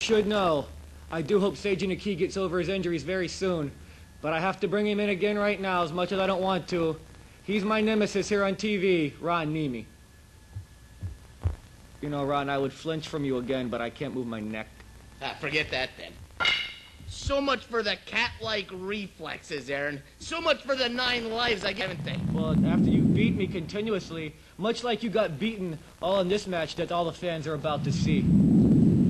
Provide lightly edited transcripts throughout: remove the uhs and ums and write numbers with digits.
Should know. I do hope Seiji Naki gets over his injuries very soon, but I have to bring him in again right now as much as I don't want to. He's my nemesis here on TV, Ron Nemi. You know, Ron, I would flinch from you again, but I can't move my neck. Forget that then. So much for the cat-like reflexes, Aaron. So much for the 9 lives I haven't they? Well, after you beat me continuously, much like you got beaten all in this match that all the fans are about to see.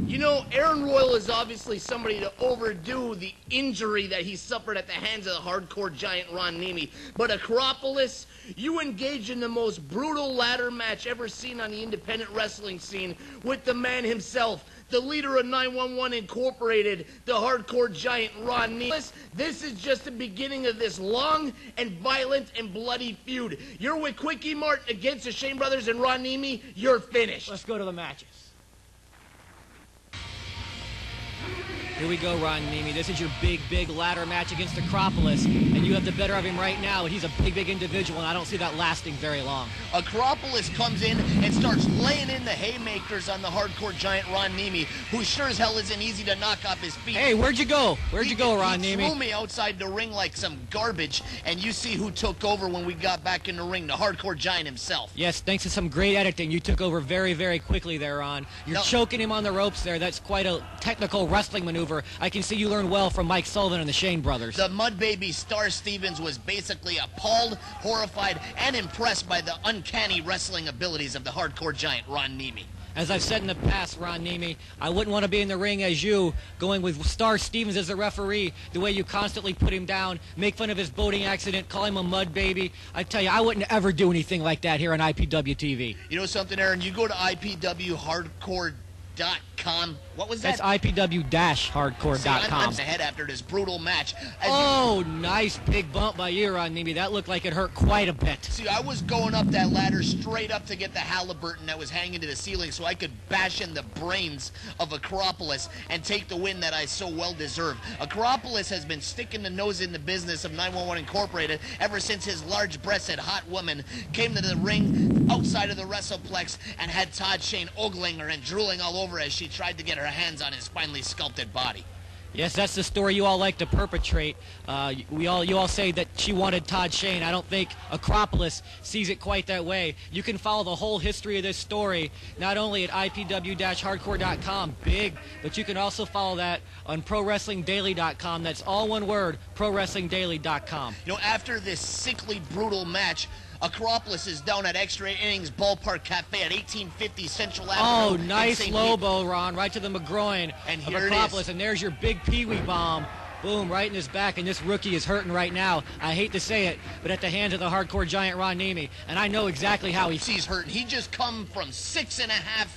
You know, Aaron Royal is obviously somebody to overdo the injury that he suffered at the hands of the hardcore giant Ron Nemi. But Acropolis, you engaged in the most brutal ladder match ever seen on the independent wrestling scene with the man himself, the leader of 911 Incorporated, the hardcore giant Ron Nemi. This is just the beginning of this long and violent and bloody feud. You're with Quickie Mart against the Shane Brothers and Ron Nemi. You're finished. Let's go to the matches. Here we go, Ron Nemi. This is your big ladder match against Acropolis, and you have the better of him right now, and he's a big individual, and I don't see that lasting very long. Acropolis comes in and starts laying in the haymakers on the hardcore giant Ron Nemi, who sure as hell isn't easy to knock off his feet. Hey, where'd you go? Where'd you go, Ron Nemi? He threw me outside the ring like some garbage, and you see who took over when we got back in the ring, the hardcore giant himself. Yes, thanks to some great editing, you took over very quickly there, Ron. You're choking him on the ropes there. That's quite a technical wrestling maneuver. I can see you learned well from Mike Sullivan and the Shane Brothers. The Mud Baby Star Stevens was basically appalled, horrified, and impressed by the uncanny wrestling abilities of the hardcore giant Ron Nemi. As I've said in the past, Ron Nemi, I wouldn't want to be in the ring as you, going with Star Stevens as the referee, the way you constantly put him down, make fun of his boating accident, call him a mud baby. I tell you, I wouldn't ever do anything like that here on IPW TV. You know something, Aaron? You go to IPWHardcore.com. What was that? That's IPW-hardcore.com. I'm ahead after this brutal match. Oh, nice big bump by you, Ron Nemi. That looked like it hurt quite a bit. See, I was going up that ladder straight up to get the Halliburton that was hanging to the ceiling so I could bash in the brains of Acropolis and take the win that I so well deserve. Acropolis has been sticking the nose in the business of 911 Incorporated ever since his large-breasted hot woman came to the ring outside of the WrestlePlex and had Todd Shane ogling her and drooling all over as she tried to get her hands on his finely sculpted body. Yes, that's the story you all like to perpetrate. You all say that she wanted Todd Shane. I don't think Acropolis sees it quite that way. You can follow the whole history of this story, not only at IPW-hardcore.com, big, but you can also follow that on ProWrestlingDaily.com. That's all one word, ProWrestlingDaily.com. You know, after this sickly, brutal match, Acropolis is down at Extra Innings Ballpark Cafe at 1850 Central Avenue. Oh, nice Lobo, Ron, right to the McGroin and of Acropolis. And there's your big Pee-wee bomb. Boom, right in his back, and this rookie is hurting right now. I hate to say it, but at the hands of the hardcore giant Ron Nemi, and I know exactly how he's hurting. He just come from 6.5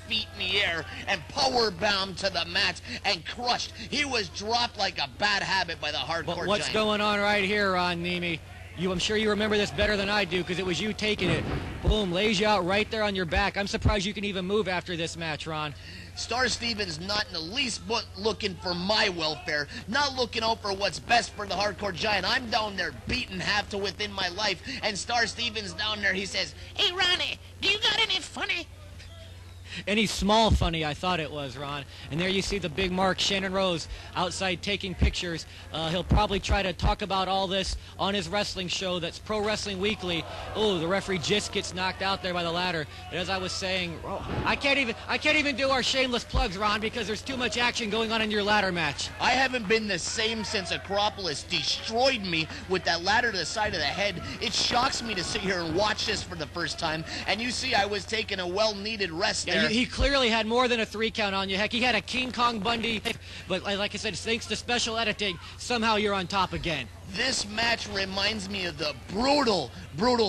feet in the air and power bombed to the mat and crushed. He was dropped like a bad habit by the hardcore giant. What's going on right here, Ron Nemi? I'm sure you remember this better than I do because it was you taking it. Boom, lays you out right there on your back. I'm surprised you can even move after this match, Ron. Star Stevens not in the least but looking for my welfare, not looking out for what's best for the hardcore giant. I'm down there beaten half to within my life, and Star Stevens down there, he says, "Hey, Ronnie, do you got any funny?" Any small funny, I thought it was, Ron. And there you see the big mark, Shannon Rose, outside taking pictures. He'll probably try to talk about all this on his wrestling show. That's Pro Wrestling Weekly. Oh, the referee just gets knocked out there by the ladder. But as I was saying, I can't even do our shameless plugs, Ron, because there's too much action going on in your ladder match. I haven't been the same since Acropolis destroyed me with that ladder to the side of the head. It shocks me to sit here and watch this for the first time. And you see, I was taking a well-needed rest there. He clearly had more than a 3 count on you. Heck, he had a King Kong Bundy. But like I said, thanks to special editing, somehow you're on top again. This match reminds me of the brutal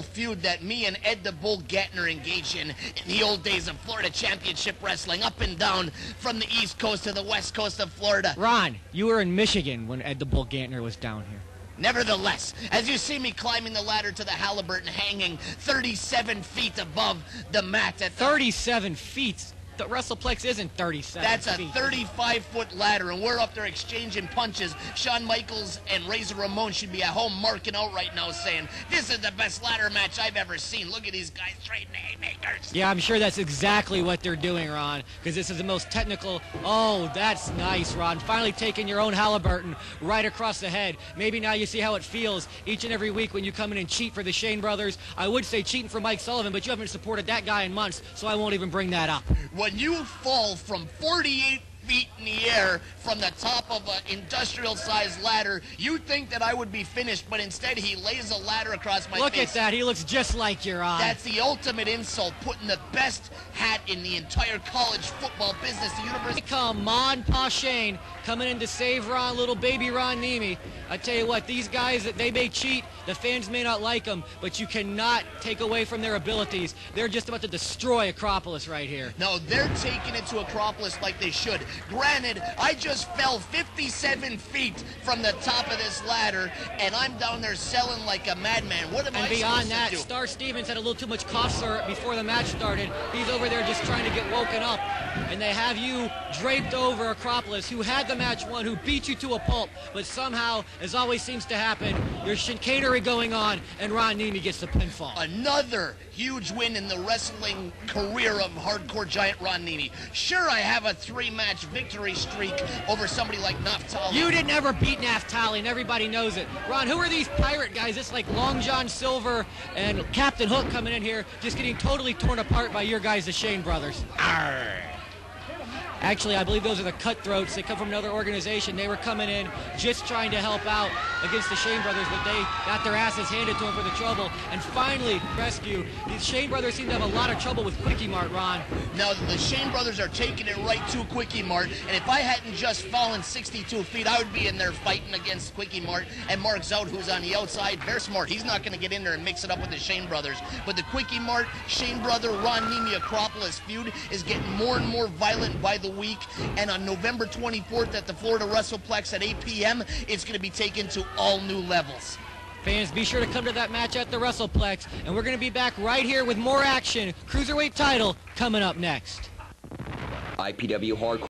feud that me and Ed the Bull Gatner engaged in the old days of Florida Championship Wrestling, up and down from the East Coast to the West Coast of Florida. Ron, you were in Michigan when Ed the Bull Gantner was down here. Nevertheless, as you see me climbing the ladder to the Halliburton, hanging 37 feet above the mat at 37 feet? The WrestlePlex isn't 37 That's a feet. 35-foot ladder, and we're up there exchanging punches. Shawn Michaels and Razor Ramon should be at home marking out right now saying, this is the best ladder match I've ever seen. Look at these guys trading haymakers. Yeah, I'm sure that's exactly what they're doing, Ron, because this is the most technical. Oh, that's nice, Ron. Finally taking your own Halliburton right across the head. Maybe now you see how it feels each and every week when you come in and cheat for the Shane brothers. I would say cheating for Mike Sullivan, but you haven't supported that guy in months, so I won't even bring that up. When you fall from 48 feet in the air from the top of an industrial-sized ladder, you think that I would be finished, but instead he lays a ladder across my face. Look at that. He looks just like you, Ron. That's the ultimate insult, putting the best hat in the entire college football business, the university. Come on, Pa Shane, coming in to save Ron, little baby Ron Nemi. I tell you what, these guys, they may cheat, the fans may not like them, but you cannot take away from their abilities. They're just about to destroy Acropolis right here. No, they're taking it to Acropolis like they should. Granted, I just fell 57 feet from the top of this ladder, and I'm down there selling like a madman. What am I supposed to do? And beyond that, Star Stevens had a little too much cough syrup before the match started. He's over there just trying to get woken up. And they have you draped over Acropolis, who had the match won, who beat you to a pulp. But somehow, as always seems to happen, there's chicanery going on, and Ron Nemi gets the pinfall. Another huge win in the wrestling career of hardcore giant Ron Nemi. Sure, I have a 3-match victory streak over somebody like Naftali. You didn't ever beat Naftali, and everybody knows it. Ron, who are these pirate guys? It's like Long John Silver and Captain Hook coming in here, just getting totally torn apart by your guys, the Shane brothers. Arr. Actually, I believe those are the Cutthroats. They come from another organization. They were coming in just trying to help out against the Shane brothers, but they got their asses handed to them for the trouble and finally rescue. These Shane brothers seem to have a lot of trouble with Quickie Mart, Ron. Now, the Shane brothers are taking it right to Quickie Mart, and if I hadn't just fallen 62 feet, I would be in there fighting against Quickie Mart and Mark Zout, who's on the outside. They're smart. He's not going to get in there and mix it up with the Shane brothers. But the Quickie Mart, Shane brother, Ron Nemi, Acropolis feud is getting more and more violent by the week, and on November 24th at the Florida WrestlePlex at 8 p.m., it's going to be taken to all new levels. Fans, be sure to come to that match at the WrestlePlex, and we're going to be back right here with more action. Cruiserweight title coming up next. IPW Hardcore.